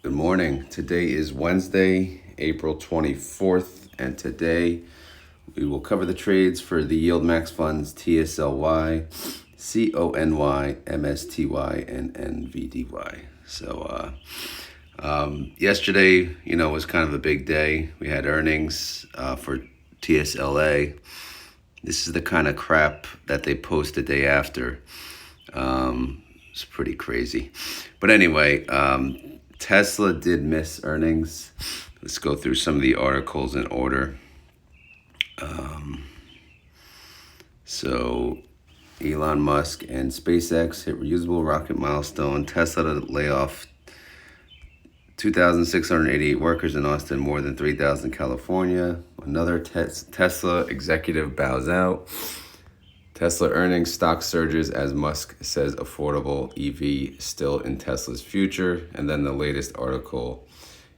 Good morning. Today is Wednesday, April 24th, and today we will cover the trades for the YieldMax funds TSLY, Cony, MSTY, and NVDY. So yesterday, was kind of a big day. We had earnings for TSLA. This is the kind of crap that they post the day after. It's pretty crazy. But anyway, Tesla did miss earnings. Let's go through some of the articles in order. So Elon Musk and SpaceX hit reusable rocket milestone. Tesla to lay off 2,688 workers in Austin, more than 3,000 in California. Another Tesla executive bows out. Tesla earnings, stock surges as Musk says affordable EV still in Tesla's future. And then the latest article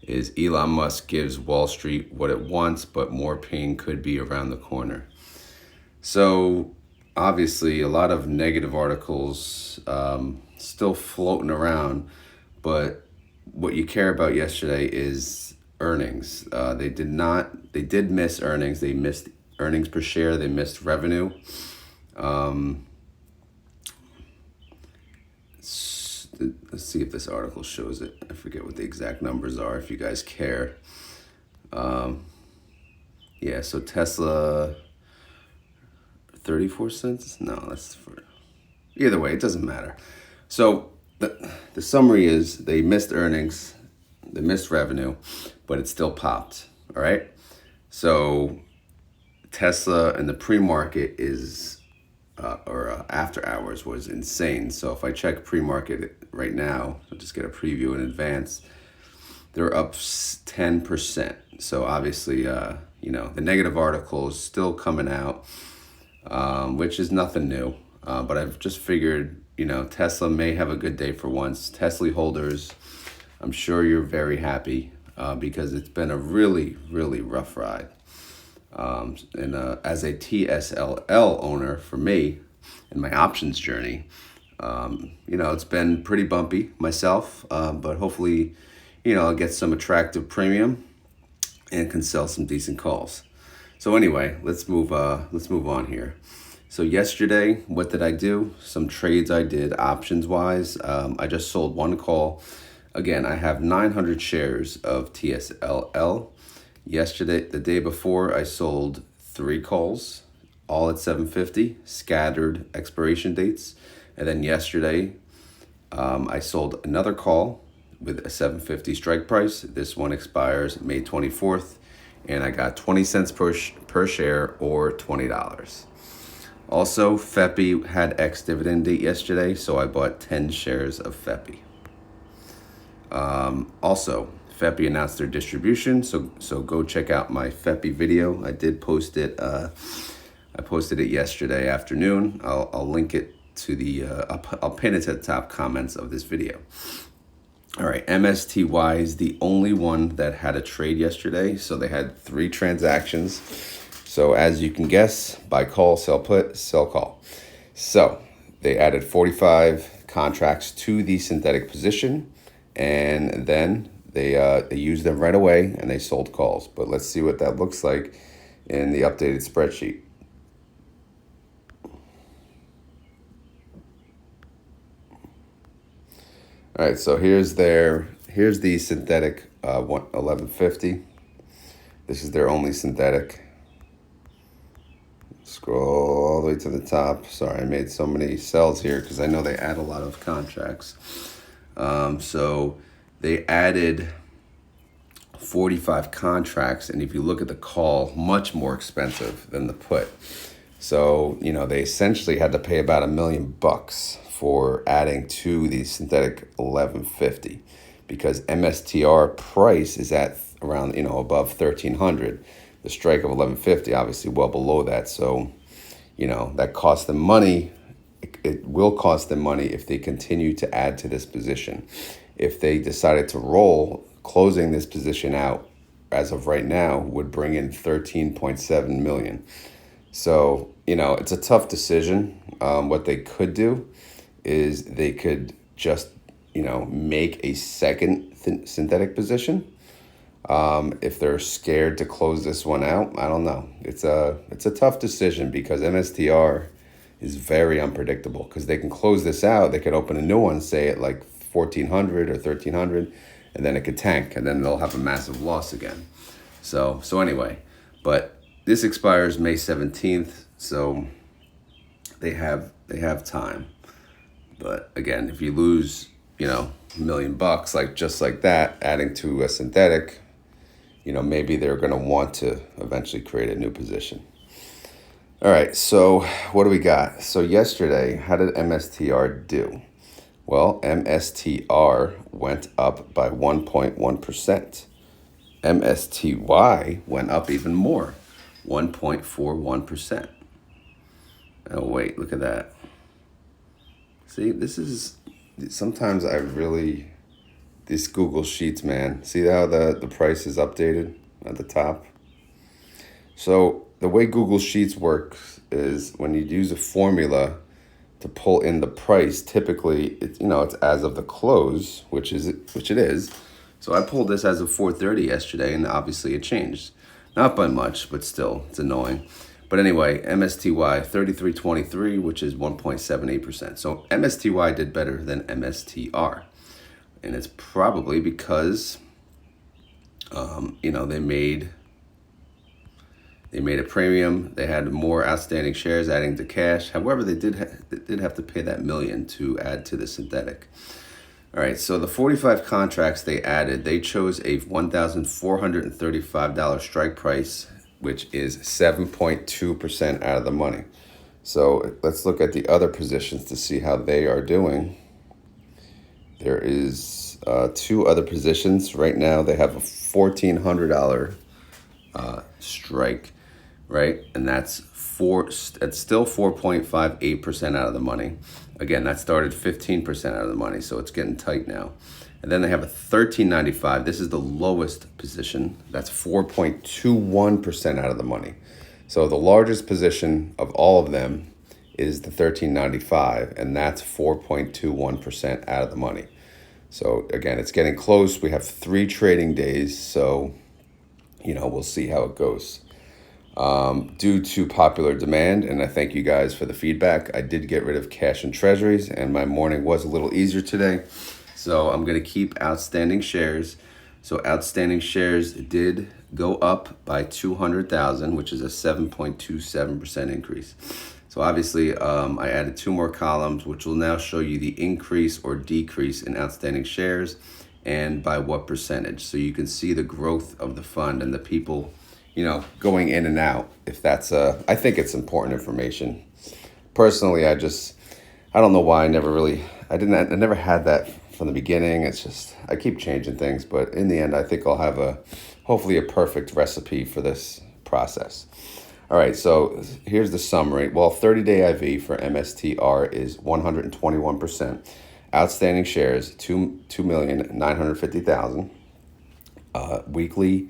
is Elon Musk gives Wall Street what it wants, but more pain could be around the corner. So obviously a lot of negative articles still floating around, but what you care about yesterday is earnings. They did miss earnings. They missed earnings per share. They missed revenue. Let's see if this article shows it. I forget what the exact numbers are if you guys care. Yeah, so Tesla 34 cents? No, that's for either way, it doesn't matter. So the summary is they missed earnings, they missed revenue, but it still popped. All right. So Tesla in the pre-market is after hours was insane. So if I check pre-market right now, I'll just get a preview in advance. They're up 10%. So obviously, the negative article is still coming out, which is nothing new. But I've just figured, Tesla may have a good day for once. Tesley holders, I'm sure you're very happy because it's been a really, really rough ride. And as a TSLL owner for me in my options journey, it's been pretty bumpy myself, but hopefully, I'll get some attractive premium and can sell some decent calls. So anyway, let's move on here. So yesterday, what did I do? Some trades I did options wise. I just sold one call. Again, I have 900 shares of TSLL. Yesterday, the day before, I sold 3 calls, all at 750, scattered expiration dates. And then yesterday, I sold another call with a 750 strike price. This one expires May 24th, and I got 20 cents per share or $20. Also, FEPI had ex-dividend date yesterday, so I bought 10 shares of FEPI. Also, FEPI announced their distribution, so go check out my FEPI video. I did post it. I posted it yesterday afternoon. I'll link it to I'll pin it to the top comments of this video. All right, MSTY is the only one that had a trade yesterday. So they had 3 transactions. So as you can guess, buy call, sell put, sell call. So they added 45 contracts to the synthetic position, and then they used them right away and they sold calls. But let's see what that looks like in the updated spreadsheet. All right, so here's the synthetic 1150. This is their only synthetic. Scroll all the way to the top. Sorry, I made so many cells here because I know they add a lot of contracts. So they added 45 contracts, and if you look at the call, much more expensive than the put. So, they essentially had to pay about $1 million for adding to the synthetic 1150 because MSTR price is at around, above 1,300. The strike of 1150, obviously well below that. So, that cost them money. It will cost them money if they continue to add to this position. If they decided to roll, closing this position out as of right now would bring in 13.7 million. So, it's a tough decision. What they could do is they could just, make a second synthetic position. If they're scared to close this one out, I don't know. It's a tough decision because MSTR is very unpredictable because they can close this out. They could open a new one, say at like 1,400 or 1,300, and then it could tank, and then they'll have a massive loss again. So anyway, but this expires May 17th, so they have time. But again, if you lose, $1 million, just like that, adding to a synthetic, maybe they're going to want to eventually create a new position. All right, so what do we got? So yesterday, how did MSTR do? Well, MSTR went up by 1.1%. MSTY went up even more, 1.41%. Oh, wait, look at that. See, sometimes these Google Sheets, man. See how the price is updated at the top? So the way Google Sheets works is when you use a formula to pull in the price, typically it's as of the close, which it is. So I pulled this as of 4:30 yesterday, and obviously it changed. Not by much, but still, it's annoying. But anyway, MSTY 33.23, which is 1.78%. So MSTY did better than MSTR. And it's probably because, they made a premium. They had more outstanding shares adding to cash. However, they did have to pay that $1 million to add to the synthetic. All right, so the 45 contracts they added, they chose a $1,435 strike price, which is 7.2% out of the money. So let's look at the other positions to see how they are doing. There is 2 other positions. Right now they have a $1,400 strike, right? And that's still 4.58% out of the money. Again, that started 15% out of the money, so it's getting tight now. And then they have a $13.95. This is the lowest position. That's 4.21% out of the money. So the largest position of all of them is the $13.95, and that's 4.21% out of the money. So again, it's getting close. We have 3 trading days, so we'll see how it goes. Due to popular demand, and I thank you guys for the feedback, I did get rid of cash and treasuries, and my morning was a little easier today. So I'm going to keep outstanding shares. So outstanding shares did go up by 200,000, which is a 7.27% increase. So obviously, I added 2 more columns, which will now show you the increase or decrease in outstanding shares and by what percentage. So you can see the growth of the fund and the people, going in and out. If that's I think it's important information. Personally, I don't know why I never had that from the beginning. It's just, I keep changing things, but in the end, I think I'll have hopefully a perfect recipe for this process. All right, so here's the summary. Well, 30-day IV for MSTR is 121%. Outstanding shares, 2,950,000. Weekly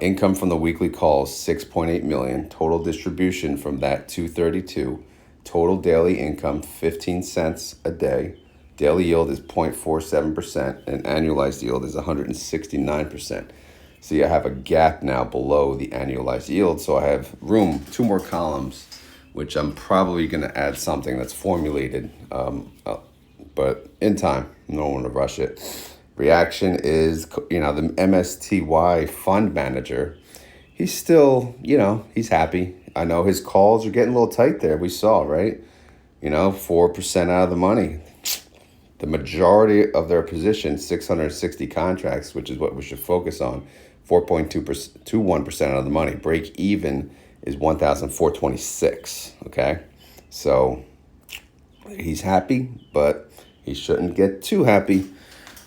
income from the weekly calls, 6.8 million. Total distribution from that, 232. Total daily income, 15 cents a day. Daily yield is 0.47%, and annualized yield is 169%. See, I have a gap now below the annualized yield, so I have room, 2 more columns, which I'm probably going to add something that's formulated, but in time. No one to rush it. Reaction is, the MSTY fund manager, he's still, he's happy. I know his calls are getting a little tight there. We saw, right? 4% out of the money. The majority of their position, 660 contracts, which is what we should focus on, 4.21% out of the money. Break even is 1,426. Okay, so he's happy, but he shouldn't get too happy.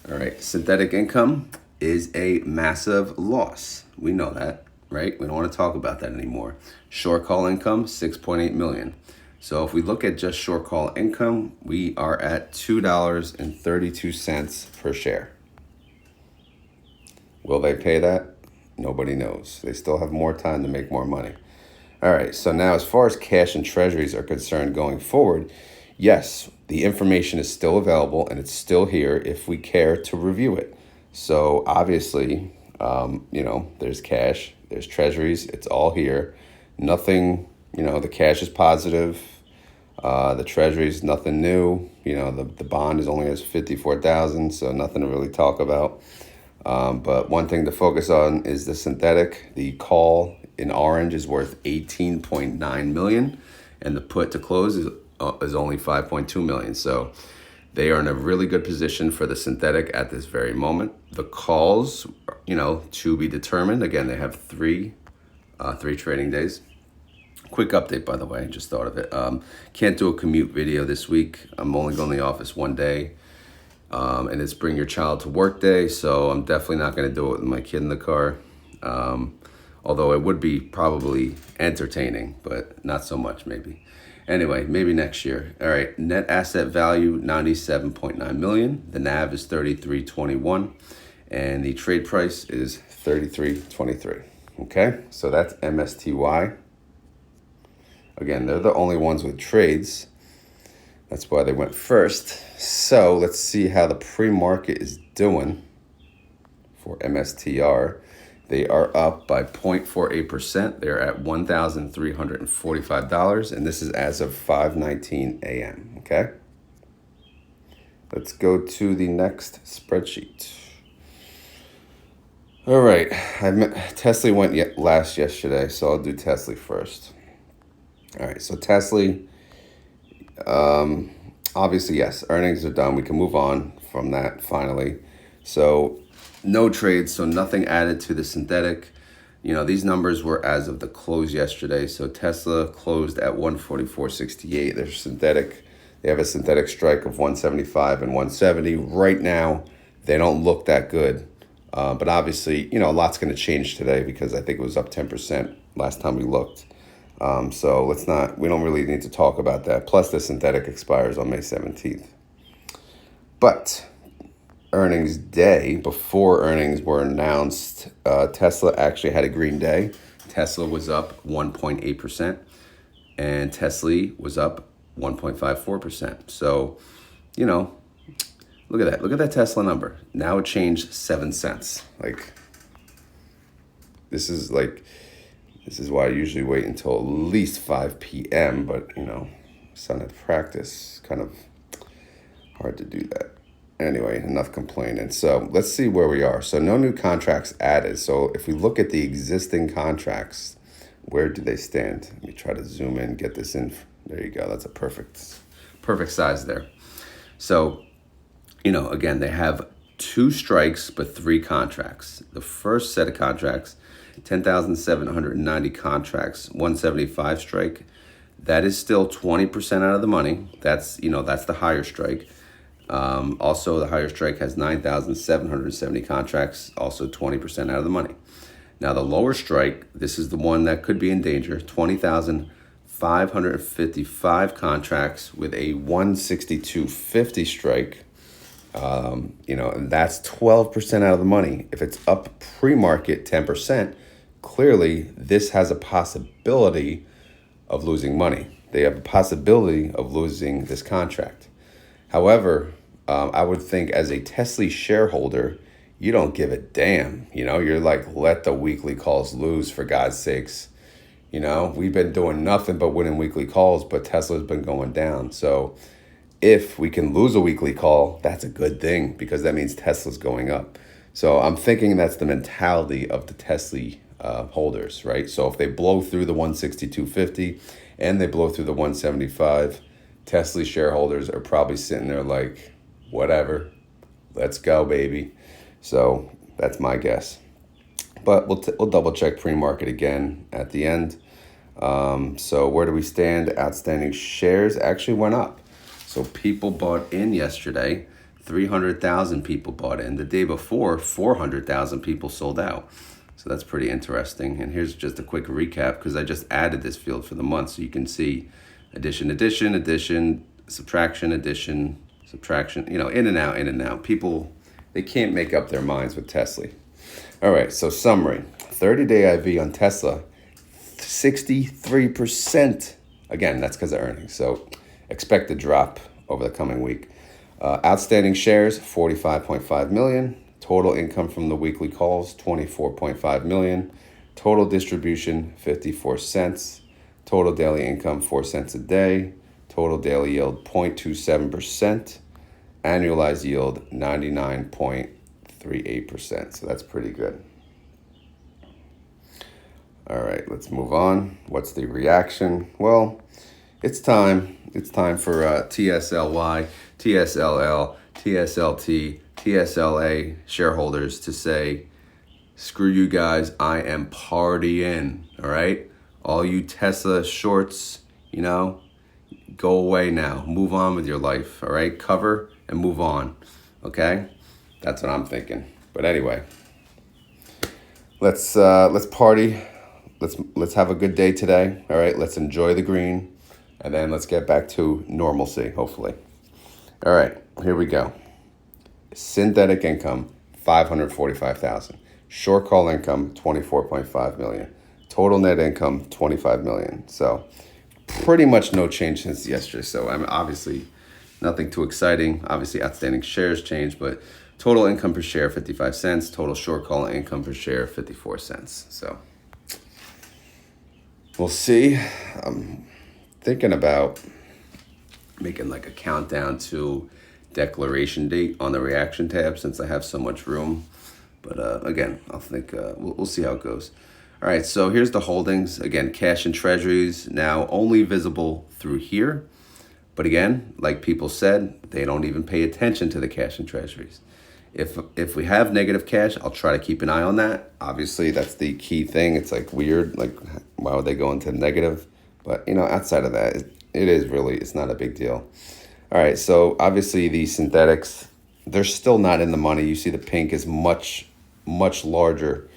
All right, synthetic income is a massive loss. We know that, right? We don't want to talk about that anymore. Short call income, 6.8 million. So if we look at just short call income, we are at $2.32 per share. Will they pay that? Nobody knows. They still have more time to make more money. All right, so now as far as cash and treasuries are concerned going forward, yes, the information is still available and it's still here if we care to review it. So obviously, there's cash, there's treasuries, it's all here. Nothing, the cash is positive. The treasuries, nothing new. The bond is only has 54,000, so nothing to really talk about. But one thing to focus on is the synthetic. The call in orange is worth 18.9 million, and the put to close is only 5.2 million. So they are in a really good position for the synthetic at this very moment. The calls, to be determined. Again, they have three trading days. Quick update, by the way, just thought of it. Can't do a commute video this week. I'm only going to the office one day, and it's bring your child to work day, so I'm definitely not going to do it with my kid in the car. Although it would be probably entertaining, but not so much maybe. Anyway, maybe next year. All right, net asset value, 97.9 million. The NAV is 33.21, and the trade price is 33.23. Okay, so that's MSTY. Again, they're the only ones with trades. That's why they went first. So let's see how the pre-market is doing for MSTR. They are up by 0.48%. They're at $1,345, and this is as of 5:19 a.m., okay? Let's go to the next spreadsheet. All right, Tesley went yesterday, so I'll do Tesley first. All right, so Tesley, obviously, yes, earnings are done. We can move on from that finally. So no trades, so nothing added to the synthetic. These numbers were as of the close yesterday. So Tesla closed at 144.68. They're synthetic. They have a synthetic strike of 175 and 170. Right now, they don't look that good. But obviously, a lot's going to change today because I think it was up 10% last time we looked. So we don't really need to talk about that. Plus the synthetic expires on May 17th. But earnings day, before earnings were announced, Tesla actually had a green day. Tesla was up 1.8% and Tesley was up 1.54%. So, look at that. Look at that Tesla number. Now it changed 7 cents. This is why I usually wait until at least 5 p.m. But, son at practice, kind of hard to do that. Anyway, enough complaining. So let's see where we are. So no new contracts added. So if we look at the existing contracts, where do they stand? Let me try to zoom in, get this in. There you go. That's a perfect size there. So, again, they have 2 strikes, but 3 contracts. The first set of contracts, 10,790 contracts, 175 strike. That is still 20% out of the money. That's the higher strike. Also, the higher strike has 9,770 contracts, also 20% out of the money. Now, the lower strike, this is the one that could be in danger, 20,555 contracts with a 162.50 strike. And that's 12% out of the money. If it's up pre-market 10%, clearly this has a possibility of losing money. They have a possibility of losing this contract. However, I would think as a Tesley shareholder, you don't give a damn. You're like, let the weekly calls lose, for God's sakes. We've been doing nothing but winning weekly calls, but Tesla's been going down. So if we can lose a weekly call, that's a good thing because that means Tesla's going up. So I'm thinking that's the mentality of the Tesley holders, right? So if they blow through the 162.50 and they blow through the 175, Tesley shareholders are probably sitting there like, whatever, let's go, baby. So that's my guess. But we'll double check pre-market again at the end. So where do we stand? Outstanding shares actually went up. So people bought in yesterday. 300,000 people bought in. The day before, 400,000 people sold out. So that's pretty interesting. And here's just a quick recap because I just added this field for the month. So you can see addition, subtraction, addition, subtraction, in and out. People, they can't make up their minds with Tesla. All right, so summary. 30-day IV on Tesla, 63%. Again, that's because of earnings. So expect to drop over the coming week. Outstanding shares, 45.5 million. Total income from the weekly calls, 24.5 million. Total distribution, 54 cents. Total daily income, 4 cents a day. Total daily yield, 0.27%. Annualized yield, 99.38%. So that's pretty good. All right, let's move on. What's the reaction? Well, it's time. It's time for TSLY, TSLL, TSLT, TSLA shareholders to say, screw you guys, I am partying, all right? All you Tesla shorts, go away now. Move on with your life, all right? Cover and move on, okay? That's what I'm thinking. But anyway, let's party. Let's have a good day today, all right? Let's enjoy the green, and then let's get back to normalcy, hopefully. All right, here we go. Synthetic income, 545,000. Short call income, 24.5 million. Total net income, 25 million. So pretty much no change since yesterday. So I mean, obviously nothing too exciting. Obviously outstanding shares changed, but total income per share, 55 cents. Total short call income per share, 54 cents. So we'll see. I'm thinking about making like a countdown to declaration date on the reaction tab since I have so much room. But again, I'll think we'll see how it goes. All right, so here's the holdings. Again, cash and treasuries now only visible through here. But again, like people said, they don't even pay attention to the cash and treasuries. If we have negative cash, I'll try to keep an eye on that. Obviously, that's the key thing. It's like weird, like why would they go into negative? But outside of that, it's not a big deal. All right, so obviously the synthetics, they're still not in the money. You see the pink is much, much larger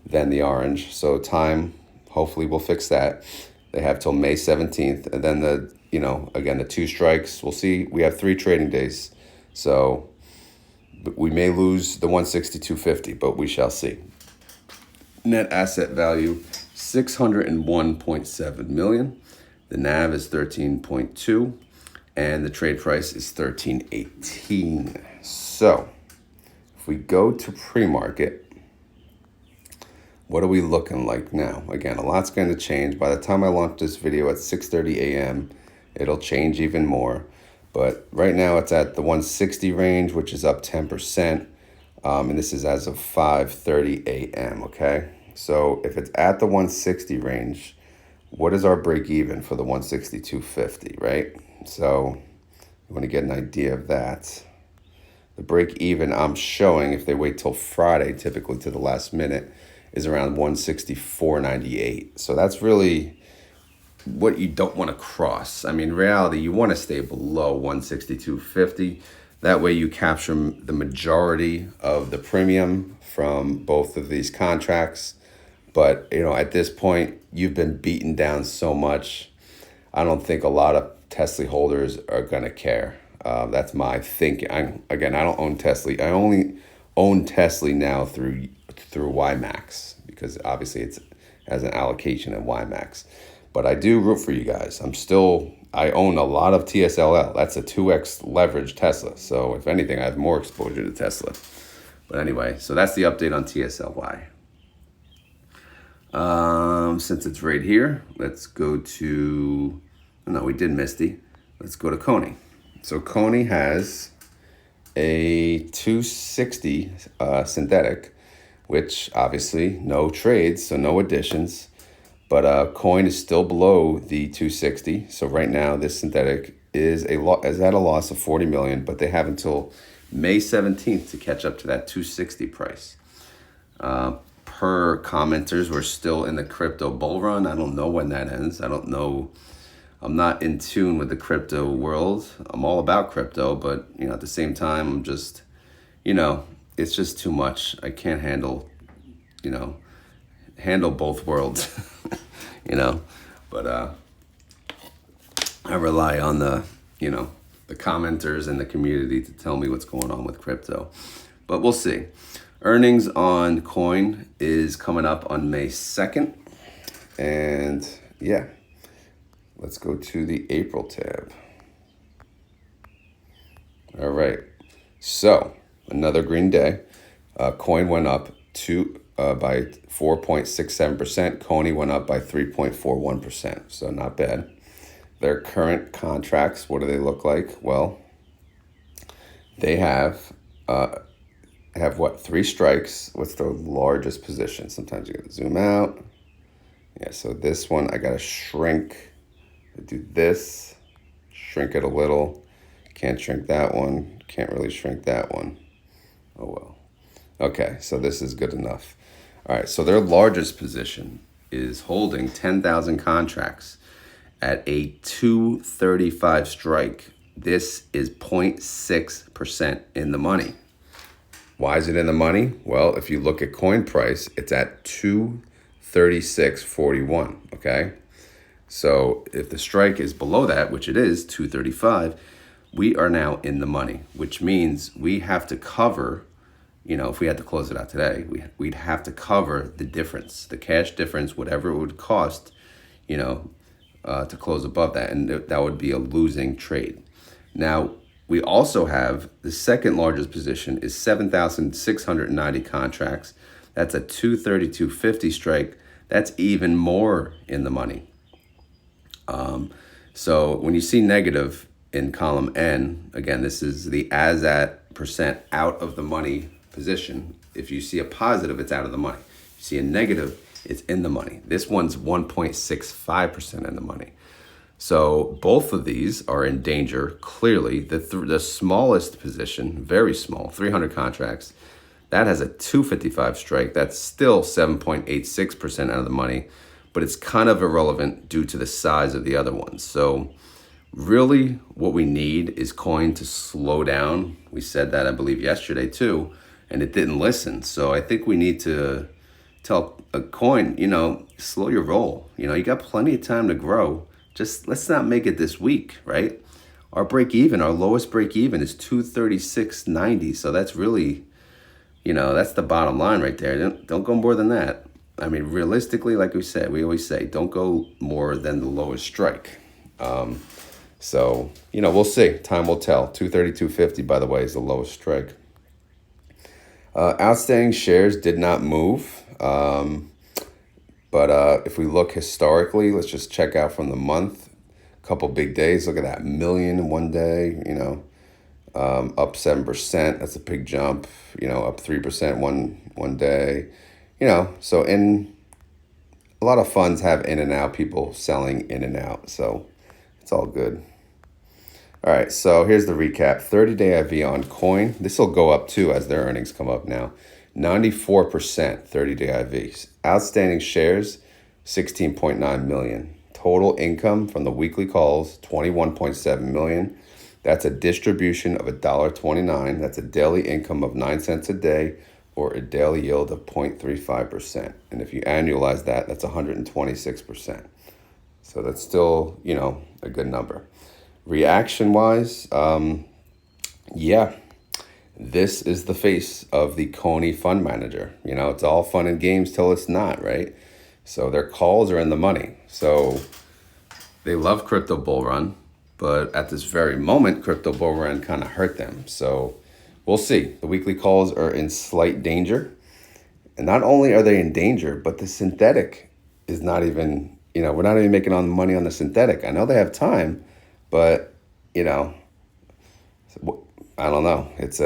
than the orange. So time, hopefully we'll fix that. They have till May 17th. And then again, the two strikes, we'll see. We have 3 trading days. So we may lose the 162.50, but we shall see. Net asset value, 601.7 million. The NAV is 13.2. And the trade price is 13.18. So if we go to pre-market, what are we looking like now? Again, a lot's going to change. By the time I launch this video at 6:30 a.m., it'll change even more. But right now it's at the 160 range, which is up 10%. And this is as of 5:30 a.m., okay? So if it's at the 160 range, what is our break even for the 162.50, right? So you want to get an idea of that. The break even I'm showing, if they wait till Friday, typically to the last minute, is around 164.98. So that's really what you don't want to cross. I mean, in reality, you want to stay below 162.50. That way you capture the majority of the premium from both of these contracts. But, at this point, you've been beaten down so much. I don't think a lot of Tesley holders are going to care. That's my thinking. I don't own Tesley. I only own Tesley now through YieldMax because obviously it has an allocation in YieldMax. But I do root for you guys. I own a lot of TSLL. That's a 2x leverage Tesla. So if anything, I have more exposure to Tesla. But anyway, so that's the update on TSLY. Since it's right here, let's go to, no, we did MSTY. Let's go to Cony. So Cony has a 260 synthetic, which obviously no trades, so no additions. But coin is still below the 260. So right now, this synthetic is at a loss of 40 million, but they have until May 17th to catch up to that 260 price. Per commenters, we're still in the crypto bull run. I don't know when that ends. I don't know. I'm not in tune with the crypto world. I'm all about crypto, but at the same time, I'm just, it's just too much. I can't handle both worlds, but I rely on the commenters and the community to tell me what's going on with crypto, but we'll see. Earnings on coin is coming up on May 2nd. And yeah, let's go to the April tab. All right. So another green day. Coin went up by 4.67%. Cony went up by 3.41%. So not bad. Their current contracts, what do they look like? Well, they have what, 3 strikes. What's the largest position? Sometimes you gotta zoom out. Yeah, so this one I gotta shrink. I do this, shrink it a little. Can't shrink that one. Can't really shrink that one. Oh well. Okay, so this is good enough. All right, so their largest position is holding 10,000 contracts at a 235 strike. This is 0.6% in the money. Why is it in the money? Well, if you look at coin price, it's at 236.41, okay? So if the strike is below that, which it is, 235, we are now in the money, which means we have to cover, if we had to close it out today, we'd have to cover the difference, the cash difference, whatever it would cost, to close above that. And that would be a losing trade. Now, we also have the second largest position is 7,690 contracts. That's a 232.50 strike. That's even more in the money. So when you see negative in column N, again, this is the as at percent out of the money position. If you see a positive, it's out of the money. If you see a negative, it's in the money. This one's 1.65% in the money. So both of these are in danger. Clearly, the smallest position, very small, 300 contracts, that has a 255 strike. That's still 7.86% out of the money, but it's kind of irrelevant due to the size of the other ones. So really what we need is coin to slow down. We said that, I believe, yesterday too, and it didn't listen. So I think we need to tell a coin, slow your roll. You got plenty of time to grow. Just let's not make it this week, right? Our lowest break even is 236.90. So that's really, that's the bottom line right there. Don't go more than that. I mean, realistically, like we always say, don't go more than the lowest strike. So, we'll see. Time will tell. 232.50, by the way, is the lowest strike. Outstanding shares did not move. But if we look historically, let's just check out from the month. A couple big days. Look at that, million in one day, up 7%. That's a big jump, up 3% one day. So in a lot of funds have in and out, people selling in and out. So it's all good. All right, so here's the recap. 30-day IV on coin. This will go up too as their earnings come up now. 94% 30-day IVs. Outstanding shares, 16.9 million. Total income from the weekly calls, 21.7 million. That's a distribution of $1.29. That's a daily income of 9 cents a day, or a daily yield of 0.35%. And if you annualize that, that's 126%. So that's still, a good number. Reaction-wise, this is the face of the Cony fund manager. It's all fun and games till it's not, right? So their calls are in the money. So they love crypto bull run, but at this very moment, crypto bull run kind of hurt them. So we'll see. The weekly calls are in slight danger. And not only are they in danger, but the synthetic is not even, we're not even making money on the synthetic. I know they have time, but, I don't know. It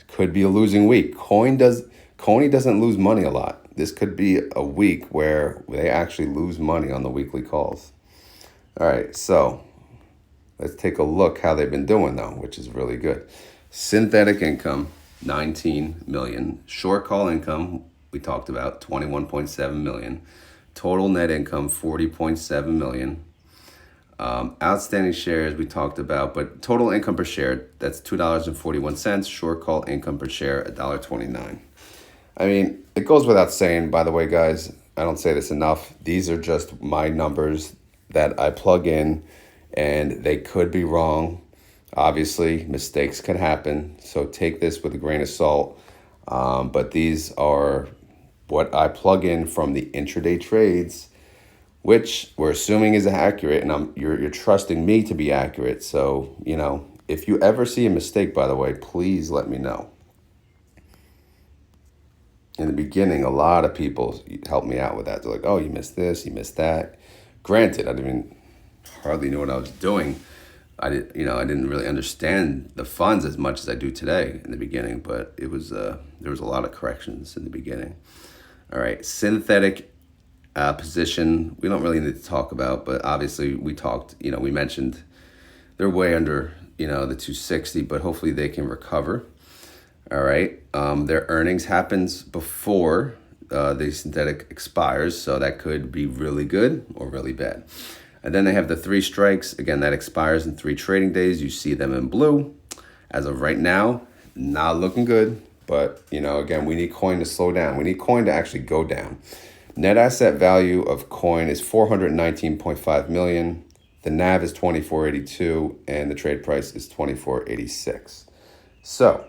could be a losing week. Cony doesn't lose money a lot. This could be a week where they actually lose money on the weekly calls. All right, so let's take a look how they've been doing though, which is really good. Synthetic income, 19 million. Short call income, we talked about, 21.7 million. Total net income, 40.7 million. Outstanding shares we talked about, but total income per share, that's $2.41. Short call income per share, $1.29. I mean, it goes without saying, by the way, guys, I don't say this enough. These are just my numbers that I plug in, and they could be wrong. Obviously, mistakes can happen, so take this with a grain of salt. But these are what I plug in from the intraday trades, which we're assuming is accurate, and you're trusting me to be accurate. So, If you ever see a mistake, by the way, please let me know. In the beginning, a lot of people helped me out with that. They're like, oh, you missed this, you missed that. Granted, I didn't hardly know what I was doing. I didn't really understand the funds as much as I do today in the beginning, but it was there was a lot of corrections in the beginning. All right, synthetic position, we don't really need to talk about, but obviously we talked, we mentioned they're way under, the 260, but hopefully they can recover. All right, their earnings happens before the synthetic expires, so that could be really good or really bad. And then they have the 3 strikes. Again, that expires in 3 trading days. You see them in blue. As of right now, not looking good. But, again, we need coin to slow down. We need coin to actually go down. Net asset value of coin is 419.5 million. The NAV is 2482, and the trade price is 2486. So,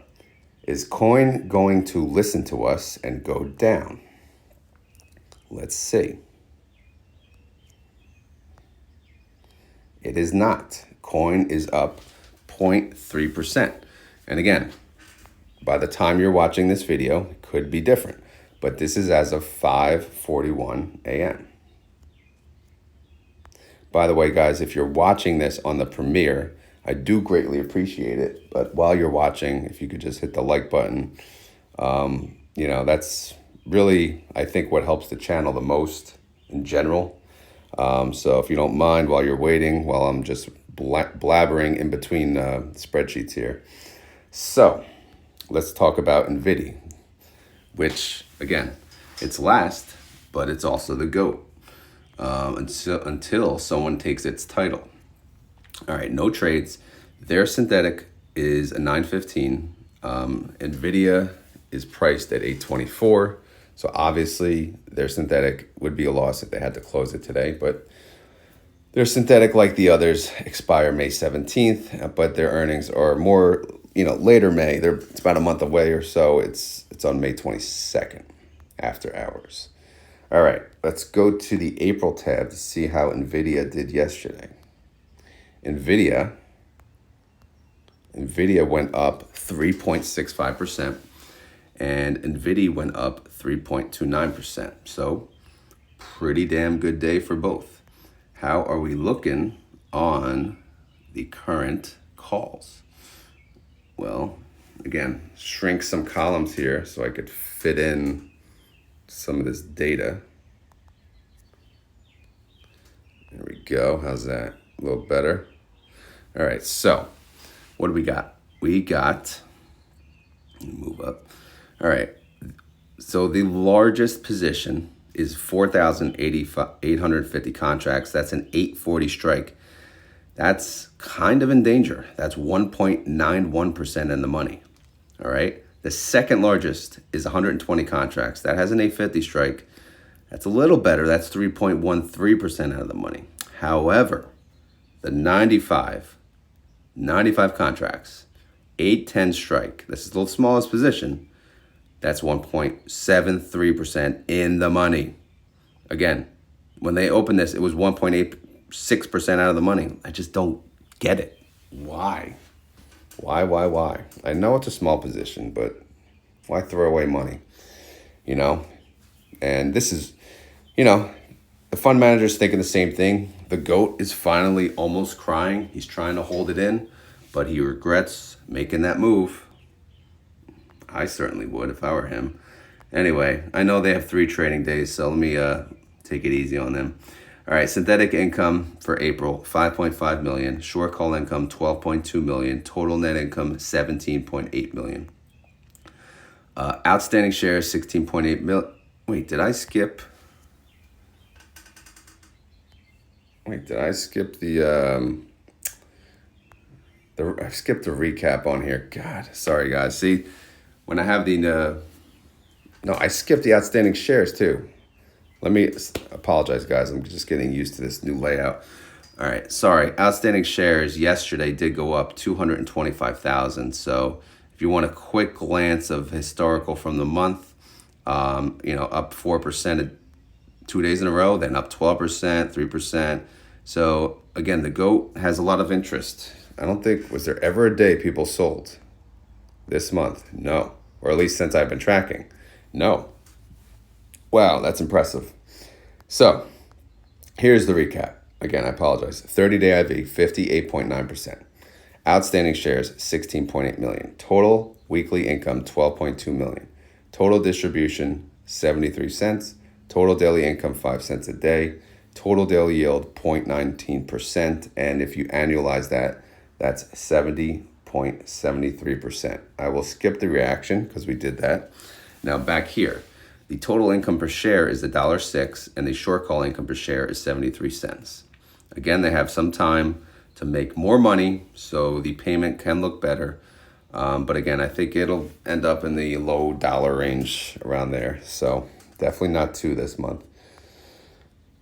is coin going to listen to us and go down? Let's see. It is not. Coin is up 0.3%. And again, by the time you're watching this video, it could be different. But this is as of 5:41 a.m. By the way, guys, if you're watching this on the premiere, I do greatly appreciate it. But while you're watching, if you could just hit the like button, that's really, I think, what helps the channel the most in general. So if you don't mind, while you're waiting, while I'm just blabbering in between spreadsheets here. So let's talk about NVDY, which, again, it's last, but it's also the GOAT until someone takes its title. All right, no trades. Their synthetic is a 915. Nvidia is priced at 824. So obviously their synthetic would be a loss if they had to close it today, but their synthetic, like the others, expire May 17th, but their earnings are more, later May. It's about a month away or so. It's on May 22nd after hours. All right, let's go to the April tab to see how Nvidia did yesterday. Nvidia went up 3.65%. And NVDY went up 3.29%. So pretty damn good day for both. How are we looking on the current calls? Well, again, shrink some columns here so I could fit in some of this data. There we go. How's that? A little better. All right, so what do we got? Move up. All right, so the largest position is 4,850 contracts. That's an 840 strike. That's kind of in danger. That's 1.91% in the money. All right, the second largest is 120 contracts. That has an 850 strike. That's a little better. That's 3.13% out of the money. However, the 95 contracts, 810 strike. This is the smallest position. That's 1.73% in the money. Again, when they opened this, it was 1.86% out of the money. I just don't get it. Why? Why? I know it's a small position, but why throw away money? And this is, the fund manager's thinking the same thing. The GOAT is finally almost crying. He's trying to hold it in, but he regrets making that move. I certainly would if I were him. Anyway, I know they have 3 trading days, so let me take it easy on them. All right, synthetic income for April, 5.5 million. Short call income, 12.2 million. Total net income, 17.8 million. Outstanding shares, 16.8 million. Wait, did I skip the I skipped the recap on here. God, sorry guys. See, when I have I skipped the outstanding shares too. Let me apologize, guys. I'm just getting used to this new layout. All right, sorry. Outstanding shares yesterday did go up 225,000. So if you want a quick glance of historical from the month, up 4% 2 days in a row, then up 12%, 3%. So again, the GOAT has a lot of interest I don't think, was there ever a day people sold this month? No. Or at least since I've been tracking. No. Wow, that's impressive. So here's the recap. Again, I apologize. 30-day IV, 58.9%. Outstanding shares, 16.8 million. Total weekly income, 12.2 million. Total distribution, 73 cents. Total daily income, 5 cents a day. Total daily yield, 0.19%. And if you annualize that, that's 70.73%. I will skip the reaction because we did that. Now back here, the total income per share is $1.06, and the short call income per share is 73 cents. Again, they have some time to make more money, so the payment can look better. But again, I think it'll end up in the low dollar range around there. So definitely not 2 this month.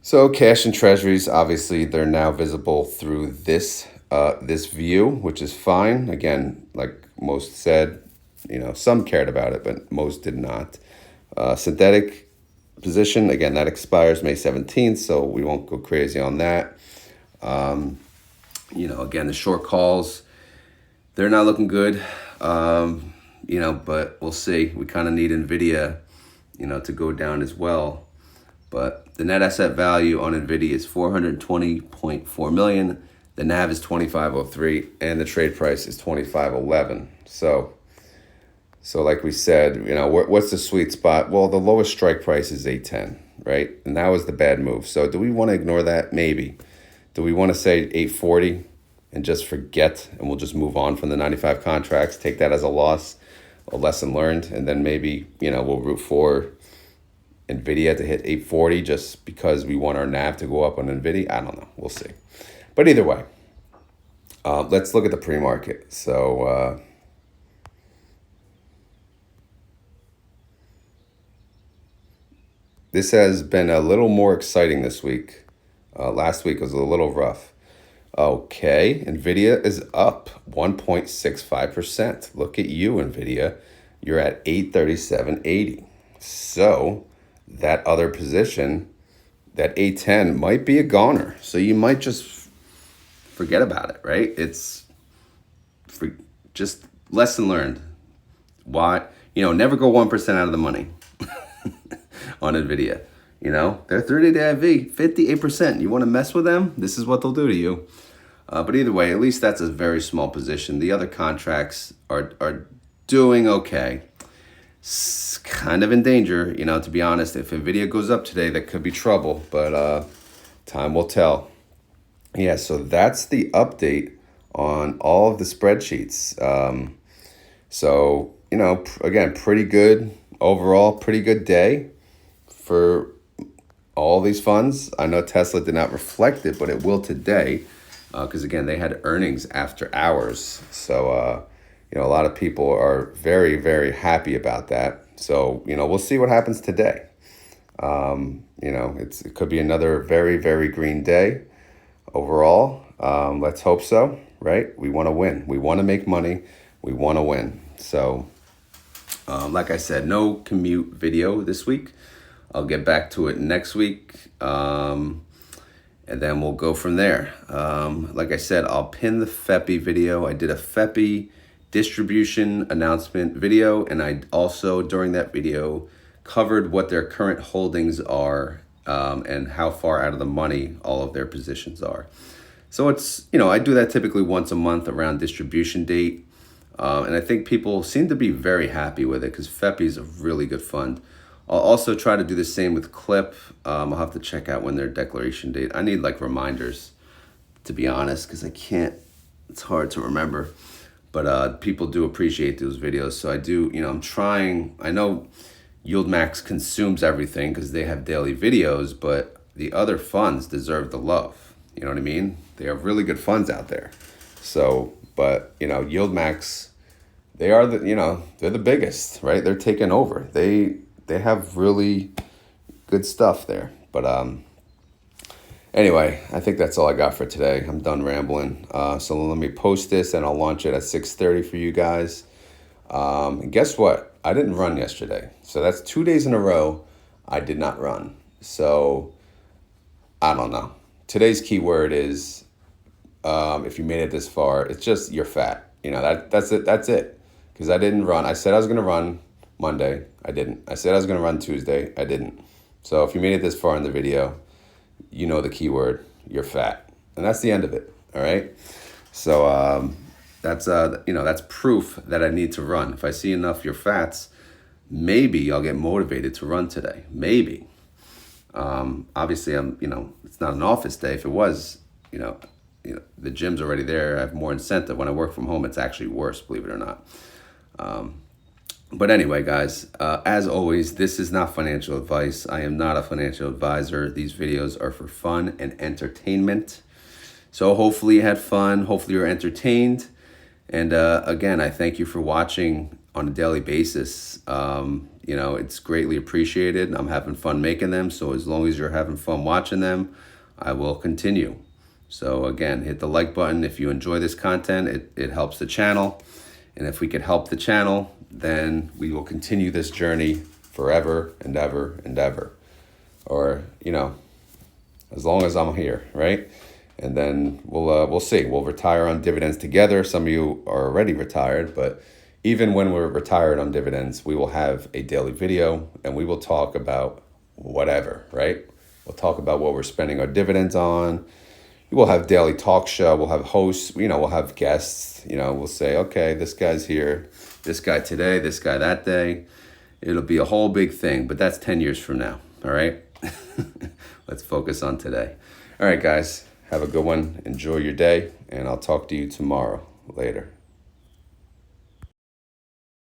So cash and treasuries, obviously, they're now visible through this view, which is fine. Again, like most said, some cared about it, but most did not. Synthetic position, again, that expires May 17th, so we won't go crazy on that. Again, the short calls, they're not looking good, but we'll see. We kind of need Nvidia, to go down as well. But the net asset value on Nvidia is 420.4 million. The NAV is 2503, and the trade price is 2511. So like we said, what's the sweet spot? Well, the lowest strike price is 810, right? And that was the bad move. So do we want to ignore that? Maybe. Do we want to say 840 and just forget, and we'll just move on from the 95 contracts, take that as a loss, a lesson learned, and then maybe, we'll root for Nvidia to hit 840 just because we want our NAV to go up on Nvidia? I don't know. We'll see. But either way, let's look at the pre-market. So this has been a little more exciting this week. Last week was a little rough. Okay, Nvidia is up 1.65%. Look at you, Nvidia. You're at 837.80. So that other position, that 810, might be a goner. So you might just forget about it, right? It's just lesson learned. Why? Never go 1% out of the money on Nvidia. They're 30-day IV, 58%. You want to mess with them? This is what they'll do to you. But either way, at least that's a very small position. The other contracts are doing okay. It's kind of in danger, to be honest. If Nvidia goes up today, that could be trouble. But time will tell. Yeah, so that's the update on all of the spreadsheets. Again, pretty good overall, pretty good day for all these funds. I know Tesla did not reflect it, but it will today because, again, they had earnings after hours. So, a lot of people are very, very happy about that. So, we'll see what happens today. It could be another very, very green day overall. Let's hope so, right? We want to win. We want to make money. We want to win. So, like I said, no commute video this week. I'll get back to it next week, and then we'll go from there. Like I said, I'll pin the FEPI video. I did a FEPI distribution announcement video, and I also, during that video, covered what their current holdings are and how far out of the money all of their positions are. So it's, I do that typically once a month around distribution date, and I think people seem to be very happy with it because FEPI is a really good fund. I'll also try to do the same with Clip. I'll have to check out when their declaration date. I need reminders, to be honest, because I can't, it's hard to remember. But people do appreciate those videos. So I do, I'm trying, I know YieldMax consumes everything because they have daily videos, but the other funds deserve the love. You know what I mean? They have really good funds out there. So, but, YieldMax, they are they're the biggest, right? They're taking over. They have really good stuff there. But anyway, I think that's all I got for today. I'm done rambling. So let me post this and I'll launch it at 6:30 for you guys. And guess what? I didn't run yesterday. So that's 2 days in a row I did not run. So I don't know. Today's keyword is if you made it this far, it's just you're fat. You know, that's it. That's it. Because I didn't run. I said I was going to run Monday. I didn't. I said I was going to run Tuesday. I didn't. So if you made it this far in the video, you know the keyword. You're fat. And that's the end of it. All right. So that's that's proof that I need to run. If I see enough you're fats, maybe I'll get motivated to run today. Maybe. Obviously, it's not an office day. If it was, the gym's already there. I have more incentive. When I work from home, it's actually worse, believe it or not. But anyway, guys, as always, this is not financial advice. I am not a financial advisor. These videos are for fun and entertainment. So hopefully you had fun. Hopefully you're entertained. And again, I thank you for watching on a daily basis. It's greatly appreciated. I'm having fun making them. So as long as you're having fun watching them, I will continue. So again, hit the like button if you enjoy this content. It helps the channel. And if we can help the channel, then we will continue this journey forever and ever and ever. Or, as long as I'm here, right? And then we'll see. We'll retire on dividends together. Some of you are already retired, but even when we're retired on dividends, we will have a daily video and we will talk about whatever, right? We'll talk about what we're spending our dividends on. We'll have daily talk show. We'll have hosts, we'll have guests, we'll say, okay, this guy's here, this guy today, this guy that day. It'll be a whole big thing, but that's 10 years from now. All right. Let's focus on today. All right, guys, have a good one. Enjoy your day, and I'll talk to you tomorrow. Later.